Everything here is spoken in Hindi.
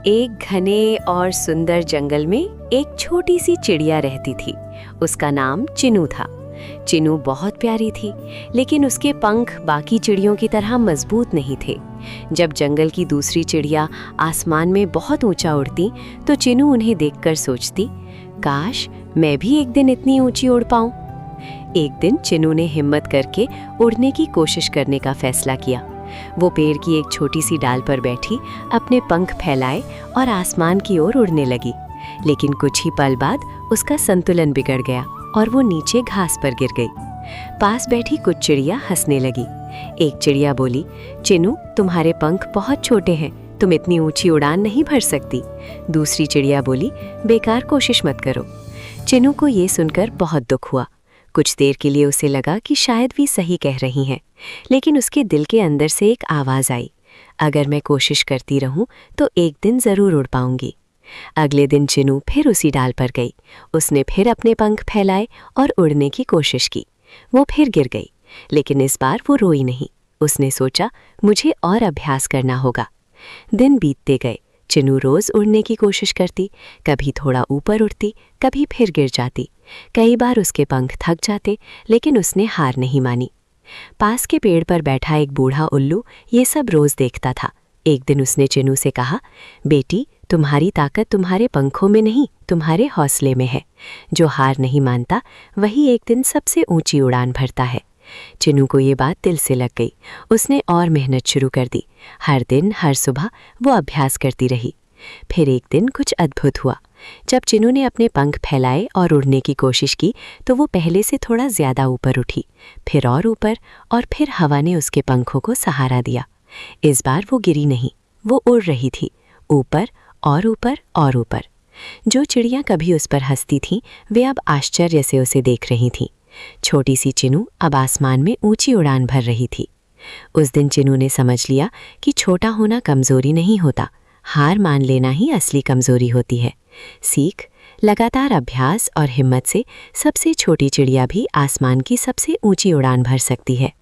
एक घने और सुंदर जंगल में एक छोटी सी चिड़िया रहती थी। उसका नाम चिनू था। चिनू बहुत प्यारी थी, लेकिन उसके पंख बाकी चिड़ियों की तरह मजबूत नहीं थे। जब जंगल की दूसरी चिड़िया आसमान में बहुत ऊंचा उड़ती, तो चिनू उन्हें देखकर सोचती, काश मैं भी एक दिन इतनी ऊंची उड़ पाऊं। एक दिन चिनू ने हिम्मत करके उड़ने की कोशिश करने का फैसला किया। वो पेड़ की एक छोटी सी डाल पर बैठी अपने पंख फैलाए और आसमान की ओर उड़ने लगी। लेकिन कुछ ही पल बाद उसका संतुलन बिगड़ गया और वो नीचे घास पर गिर गई। पास बैठी कुछ चिड़िया हंसने लगी। एक चिड़िया बोली, चिनू तुम्हारे पंख बहुत छोटे हैं, तुम इतनी ऊंची उड़ान नहीं भर सकती। दूसरी चिड़िया बोली, बेकार कोशिश मत करो। चिनू को ये सुनकर बहुत दुख हुआ। कुछ देर के लिए उसे लगा कि शायद भी सही कह रही हैं, लेकिन उसके दिल के अंदर से एक आवाज़ आई, अगर मैं कोशिश करती रहूं तो एक दिन ज़रूर उड़ पाऊंगी। अगले दिन चिनू फिर उसी डाल पर गई। उसने फिर अपने पंख फैलाए और उड़ने की कोशिश की। वो फिर गिर गई, लेकिन इस बार वो रोई नहीं। उसने सोचा, मुझे और अभ्यास करना होगा। दिन बीतते गए। चिनू रोज़ उड़ने की कोशिश करती, कभी थोड़ा ऊपर उड़ती, कभी फिर गिर जाती। कई बार उसके पंख थक जाते, लेकिन उसने हार नहीं मानी। पास के पेड़ पर बैठा एक बूढ़ा उल्लू ये सब रोज़ देखता था। एक दिन उसने चिनू से कहा, बेटी, तुम्हारी ताकत तुम्हारे पंखों में नहीं, तुम्हारे हौसले में है। जो हार नहीं मानता वही एक दिन सबसे ऊंची उड़ान भरता है। चिनू को ये बात दिल से लग गई। उसने और मेहनत शुरू कर दी। हर दिन हर सुबह वो अभ्यास करती रही। फिर एक दिन कुछ अद्भुत हुआ। जब चिनू ने अपने पंख फैलाए और उड़ने की कोशिश की, तो वो पहले से थोड़ा ज़्यादा ऊपर उठी, फिर और ऊपर, और फिर हवा ने उसके पंखों को सहारा दिया। इस बार वो गिरी नहीं, वो उड़ रही थी, ऊपर और ऊपर और ऊपर। जो चिड़ियाँ कभी उस पर हंसती थीं, वे अब आश्चर्य से उसे देख रही थीं। छोटी सी चिनू अब आसमान में ऊंची उड़ान भर रही थी। उस दिन चिनू ने समझ लिया कि छोटा होना कमज़ोरी नहीं होता, हार मान लेना ही असली कमज़ोरी होती है। सीख, लगातार अभ्यास और हिम्मत से सबसे छोटी चिड़िया भी आसमान की सबसे ऊंची उड़ान भर सकती है।